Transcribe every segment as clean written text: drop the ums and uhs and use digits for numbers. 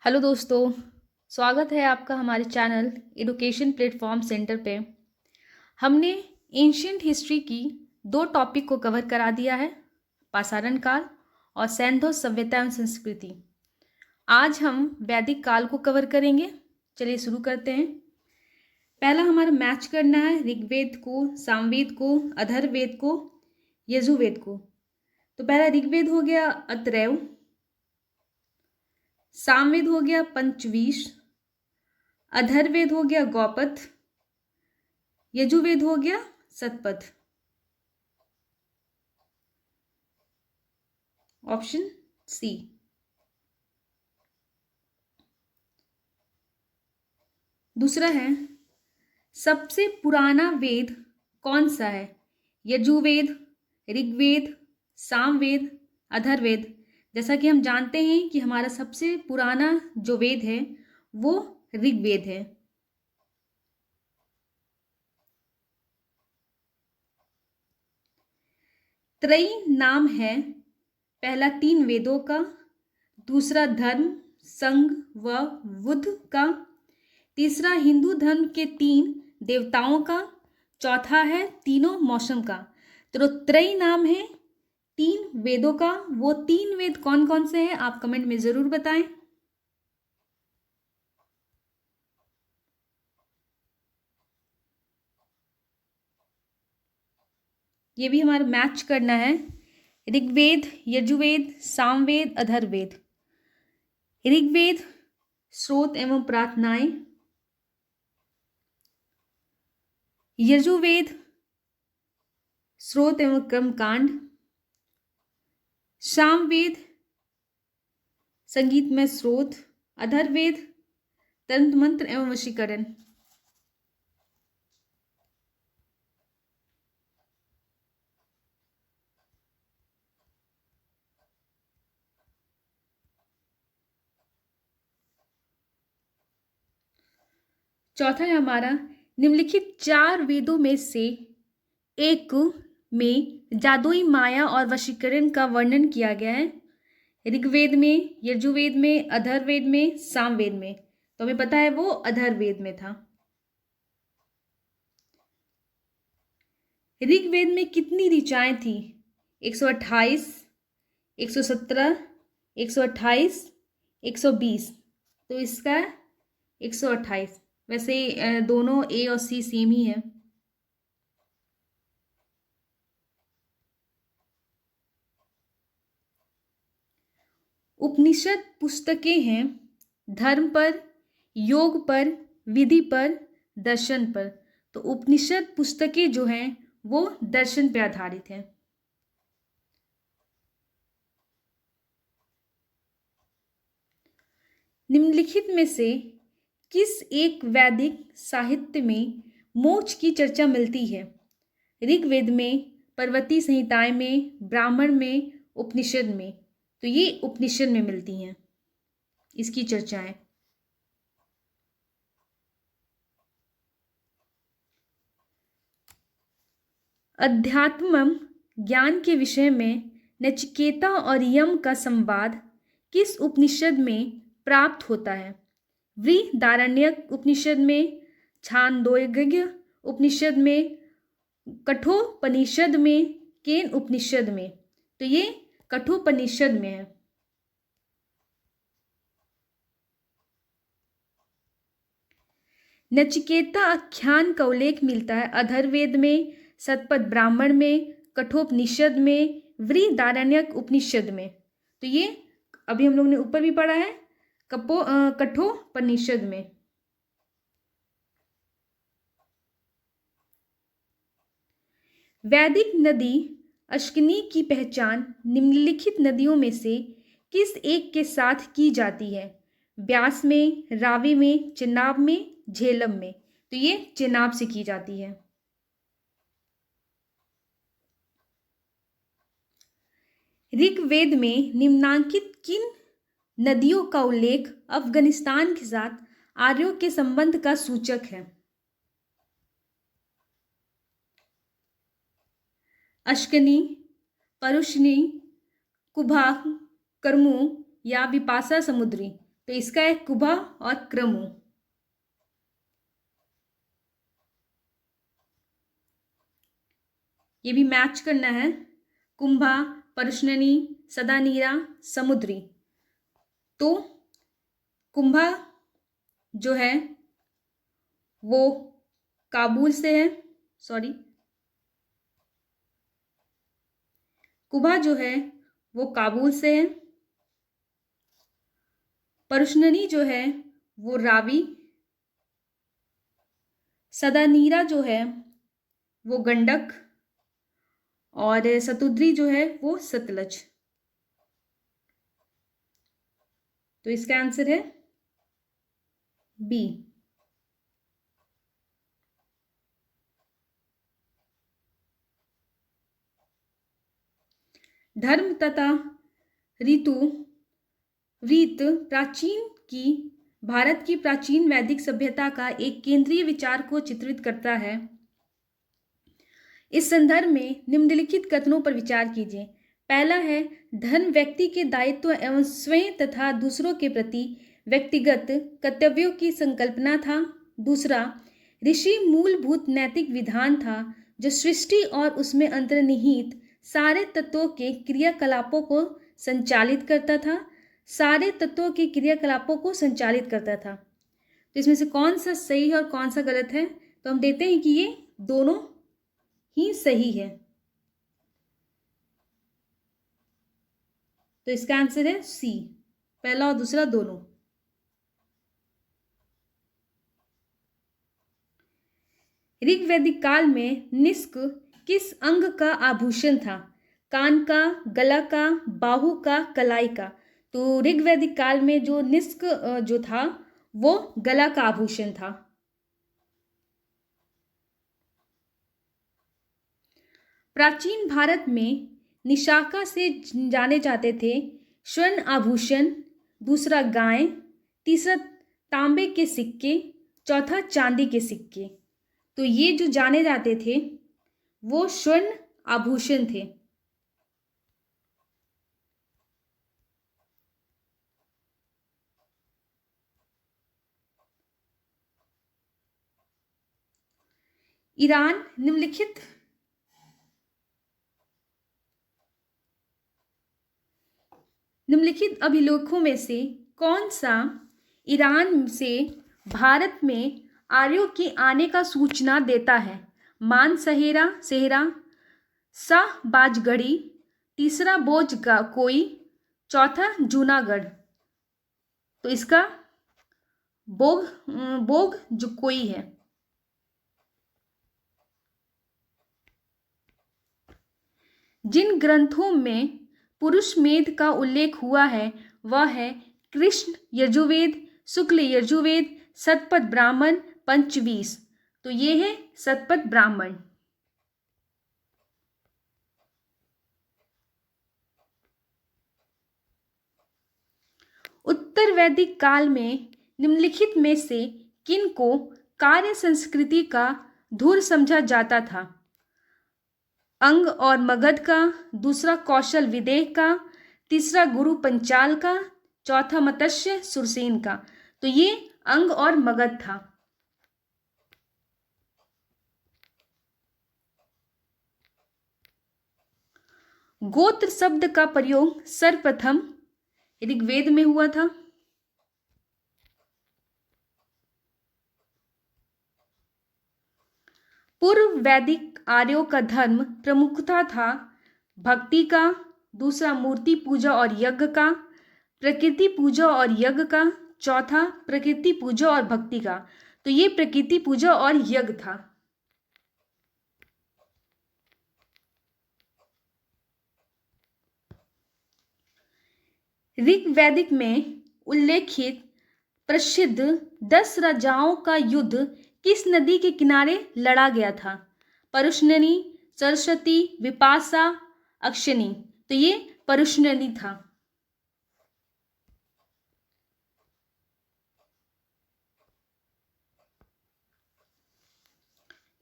Hello दोस्तों। स्वागत है आपका हमारे चैनल एडुकेशन प्लेटफॉर्म सेंटर पे। हमने एंशियंट हिस्ट्री की दो टॉपिक को कवर करा दिया है, पाषाण काल और सैंधो सभ्यता एवं संस्कृति। आज हम वैदिक काल को कवर करेंगे। चलिए शुरू करते हैं। पहला हमारा मैच करना है ऋग्वेद को, सामवेद को, अथर्ववेद को, यजुर्वेद को। तो पहला ऋग्वेद हो गया अत्रैव, सामवेद हो गया पंचवीश, अथर्ववेद हो गया गौपथ, यजुर्वेद हो गया शतपथ। Option C. दूसरा है सबसे पुराना वेद कौन सा है? यजुर्वेद, ऋग्वेद, सामवेद, अथर्ववेद। जैसा कि हम जानते हैं कि हमारा सबसे पुराना जो वेद है वो ऋग्वेद है। त्रयी नाम है पहला तीन वेदों का, दूसरा धर्म, संघ व बुद्ध का, तीसरा हिंदू धर्म के तीन देवताओं का, चौथा है तीनों मौसम का। तो त्रयी नाम है तीन वेदों का। वो तीन वेद कौन कौन से हैं आप कमेंट में जरूर बताएं। ये भी हमारा मैच करना है। ऋग्वेद, यजुर्वेद, सामवेद, अथर्ववेद। ऋग्वेद स्रोत एवं प्रार्थनाएं, यजुर्वेद स्रोत एवं कर्मकांड, सामवेद संगीत में स्रोत, अथर्ववेद तंत्र मंत्र एवं वशीकरण। चौथा है हमारा निम्नलिखित चार वेदों में से एक में जादुई माया और वशीकरण का वर्णन किया गया है। ऋग्वेद में, यजुर्वेद में, अथर्ववेद में, सामवेद में। तो हमें पता है वो अथर्ववेद में था। ऋग्वेद में कितनी ऋचाएं थी? 128, 117, 128, 120। तो इसका 128। वैसे दोनों ए और सी सेम ही है। उपनिषद पुस्तकें हैं धर्म पर, योग पर, विधि पर, दर्शन पर। तो उपनिषद पुस्तकें जो हैं वो दर्शन पर आधारित हैं। निम्नलिखित में से किस एक वैदिक साहित्य में मोक्ष की चर्चा मिलती है? ऋग्वेद में, पर्वती संहिताएं में, ब्राह्मण में, उपनिषद में। तो ये उपनिषद में मिलती हैं इसकी चर्चाएं। अध्यात्म ज्ञान के विषय में नचिकेता और यम का संवाद किस उपनिषद में प्राप्त होता है? बृहदारण्यक उपनिषद में, छांदोग्य उपनिषद में, कठोपनिषद में, केन उपनिषद में। तो ये कठोपनिषद में है। नचिकेता आख्यान का उल्लेख मिलता है अथर्ववेद में, शतपथ ब्राह्मण में, कठोपनिषद में, बृहदारण्यक उपनिषद में। तो ये अभी हम लोग ने ऊपर भी पढ़ा है कठोपनिषद में। वैदिक नदी अश्किनी की पहचान निम्नलिखित नदियों में से किस एक के साथ की जाती है? ब्यास में, रावी में, चेनाब में, झेलम में। तो ये चेनाब से की जाती है। ऋग्वेद में निम्नांकित किन नदियों का उल्लेख अफगानिस्तान के साथ आर्यों के संबंध का सूचक है? अश्कनी, परुष्णी, कुभाख, कर्मू या विपाशा समुद्री। तो इसका है कुबा और क्रमु। ये भी मैच करना है। कुंभा, परशुननी, सदानीरा, समुद्री। तो कुंभा जो है वो काबुल से है, सॉरी, कुबा जो है वो काबुल से है। परशुननी जो है वो रावी। सदानीरा जो है वो गंडक। और सतुद्री जो है वो सतलज। तो इसका आंसर है बी। धर्म तथा ऋतु रीत प्राचीन की भारत की प्राचीन वैदिक सभ्यता का एक केंद्रीय विचार को चित्रित करता है। इस संदर्भ में निम्नलिखित कथनों पर विचार कीजिए। पहला है, धर्म व्यक्ति के दायित्व एवं स्वयं तथा दूसरों के प्रति व्यक्तिगत कर्तव्यों की संकल्पना था। दूसरा, ऋषि मूलभूत नैतिक विधान था जो सृष्टि और उसमें अंतर्निहित सारे तत्वों के क्रियाकलापों को संचालित करता था। सारे तत्वों के क्रियाकलापों को संचालित करता था। तो इसमें से कौन सा सही है और कौन सा गलत है? तो हम देते हैं कि ये दोनों ही सही है। तो इसका आंसर है सी, पहला और दूसरा दोनों। ऋग्वैदिक काल में निष्क किस अंग का आभूषण था? कान का, गला का, बाहु का, कलाई का। तो ऋग्वैदिक काल में जो निष्क जो था वो गला का आभूषण था। प्राचीन भारत में निशाका से जाने जाते थे स्वर्ण आभूषण, दूसरा गाय, तीसरा तांबे के सिक्के, चौथा चांदी के सिक्के। तो ये जो जाने जाते थे वो स्वर्ण आभूषण थे। ईरान निम्नलिखित अभिलेखों में से कौन सा ईरान से भारत में आर्यों के आने का सूचना देता है? मानसहेरा सेहरा, शाहबाजगढ़ी, तीसरा बोझ का कोई, चौथा जूनागढ़। तो इसका बोग जो कोई है। जिन ग्रंथों में पुरुष मेध का उल्लेख हुआ है वह है कृष्ण यजुर्वेद, शुक्ल यजुर्वेद, शतपथ ब्राह्मण, पंचवीस। तो ये है शतपथ ब्राह्मण। उत्तर वैदिक काल में निम्नलिखित में से किन को कार्य संस्कृति का धुर समझा जाता था? अंग और मगध का, दूसरा कौशल विदेह का, तीसरा गुरु पंचाल का, चौथा मत्स्य सुरसेन का। तो ये अंग और मगध था। गोत्र शब्द का प्रयोग सर्वप्रथम ऋग्वेद में हुआ था। पूर्व वैदिक आर्यों का धर्म प्रमुखता था भक्ति का, दूसरा मूर्ति पूजा और यज्ञ का, प्रकृति पूजा और यज्ञ का, चौथा प्रकृति पूजा और भक्ति का। तो ये प्रकृति पूजा और यज्ञ था। ऋग्वैदिक में उल्लेखित प्रसिद्ध 10 राजाओं का युद्ध किस नदी के किनारे लड़ा गया था? परशुननी, सरस्वती, विपाशा, अक्षनी। तो ये परशुननी था।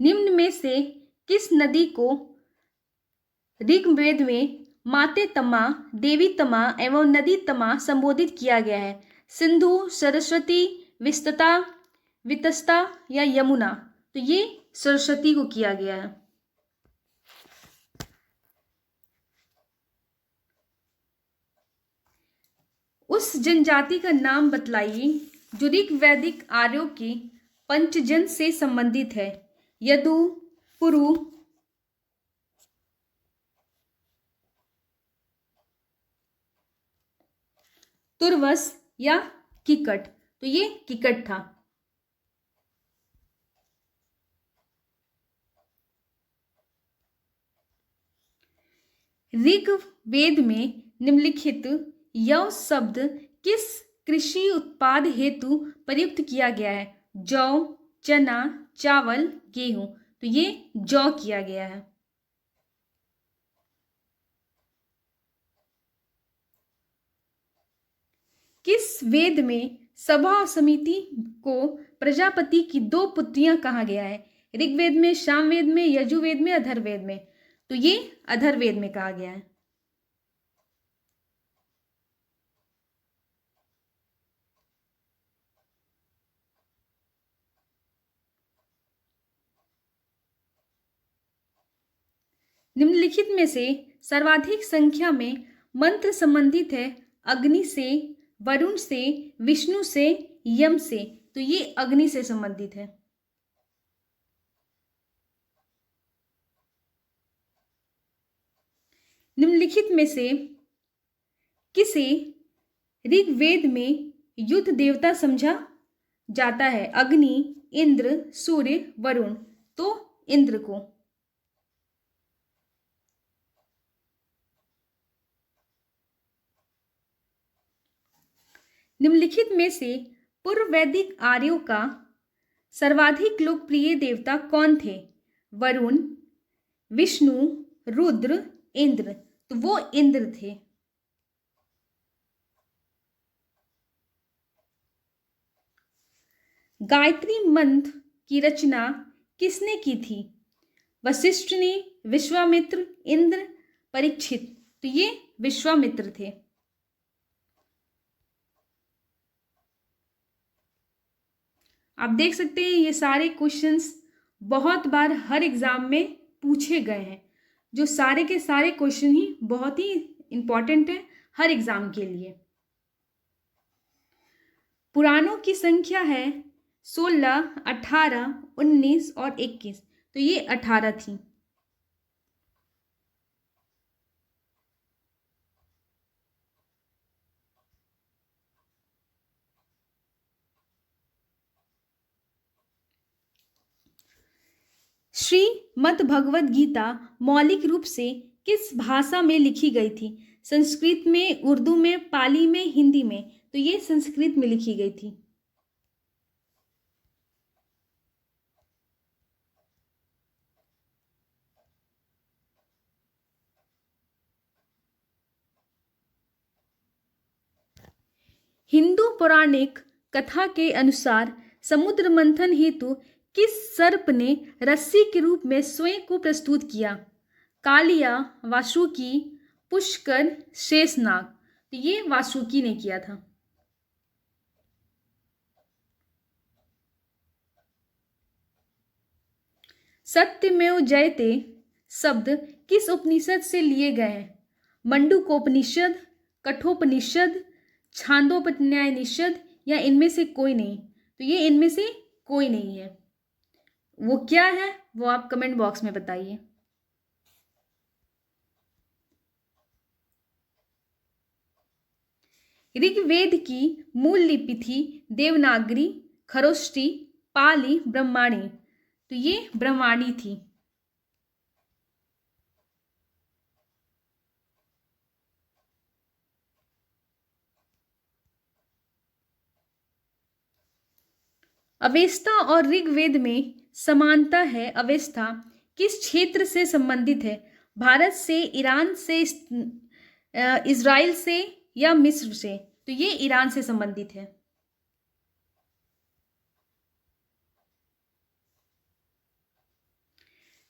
निम्न में से किस नदी को ऋग्वेद में माते तमा, देवी तमा एवं नदी तमा संबोधित किया गया है? सिंधु, सरस्वती, विस्तता, वितस्ता या यमुना? तो ये सरस्वती को किया गया है। उस जनजाति का नाम बतलाइए जो ऋग्वैदिक आर्यों के पंचजन से संबंधित है। यदु, पुरु, तुर्वस या किकट? तो ये किकट था। ऋग्वेद में निम्नलिखित यव शब्द किस कृषि उत्पाद हेतु प्रयुक्त किया गया है? जौ, चना, चावल, गेहूं? तो ये जौ किया गया है। किस वेद में सभा समिति को प्रजापति की दो पुत्रियां कहा गया है? ऋग्वेद में, सामवेद में, यजुर्वेद में, अथर्ववेद में? तो ये अथर्ववेद में कहा गया है। निम्नलिखित में से सर्वाधिक संख्या में मंत्र संबंधित है अग्नि से, वरुण से, विष्णु से, यम से? तो ये अग्नि से संबंधित है। निम्नलिखित में से किसे ऋग्वेद में युद्ध देवता समझा जाता है? अग्नि, इंद्र, सूर्य, वरुण? तो इंद्र को। निम्नलिखित में से पूर्व वैदिक आर्यों का सर्वाधिक लोकप्रिय देवता कौन थे? वरुण, विष्णु, रुद्र, इंद्र? तो वो इंद्र थे। गायत्री मंत्र की रचना किसने की थी? वशिष्ठ ने, विश्वामित्र, इंद्र, परीक्षित? तो ये विश्वामित्र थे। आप देख सकते हैं ये सारे क्वेश्चंस बहुत बार हर एग्जाम में पूछे गए हैं। जो सारे के सारे क्वेश्चन ही बहुत ही इंपॉर्टेंट है हर एग्जाम के लिए। पुराणों की संख्या है 16, 18, 19 और 21। तो ये 18 थी। श्रीमद् भगवद गीता मौलिक रूप से किस भाषा में लिखी गई थी? संस्कृत में, उर्दू में, पाली में, हिंदी में? तो ये संस्कृत में लिखी गई थी। हिंदू पौराणिक कथा के अनुसार समुद्र मंथन हेतु किस सर्प ने रस्सी के रूप में स्वयं को प्रस्तुत किया? कालिया, वासुकी, पुष्कर, शेषनाग? तो ये वासुकी ने किया था। सत्यमेव जयते शब्द किस उपनिषद से लिए गए हैं? मंडूकोपनिषद, कठोपनिषद, छांदोपनिषद या इनमें से कोई नहीं? तो ये इनमें से कोई नहीं है। वो क्या है वो आप कमेंट बॉक्स में बताइए। ऋग्वेद की मूल लिपि थी देवनागरी, खरोष्ठी, पाली, ब्रह्माणी? तो ये ब्रह्माणी थी। अवेस्ता और ऋग्वेद में समानता है। अवेस्ता किस क्षेत्र से संबंधित है? भारत से, ईरान से, इज़राइल से या मिस्र से? तो ये ईरान से संबंधित है।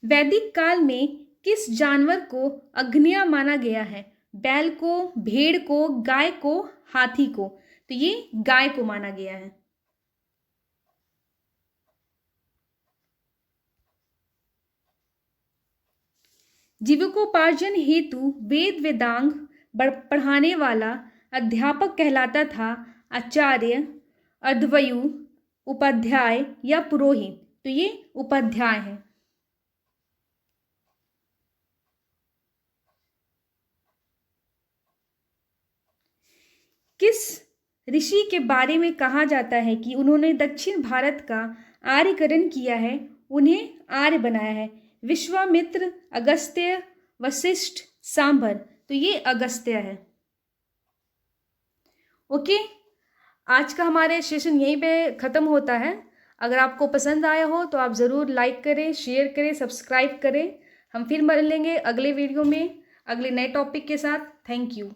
वैदिक काल में किस जानवर को अग्न्या माना गया है? बैल को, भेड़ को, गाय को, हाथी को? तो ये गाय को माना गया है। जीविकोपार्जन हेतु वेद वेदांग पढ़ाने वाला अध्यापक कहलाता था आचार्य, अध्वर्यु, उपाध्याय या पुरोहित। तो ये उपाध्याय है। किस ऋषि के बारे में कहा जाता है कि उन्होंने दक्षिण भारत का आर्यकरण किया है, उन्हें आर्य बनाया है? विश्वामित्र, अगस्त्य, वशिष्ठ, सांबर। तो ये अगस्त्य है। ओके, आज का हमारे सेशन यहीं पे ख़त्म होता है। अगर आपको पसंद आया हो तो आप ज़रूर लाइक करें, शेयर करें, सब्सक्राइब करें। हम फिर मिलेंगे अगले वीडियो में अगले नए टॉपिक के साथ। Thank you.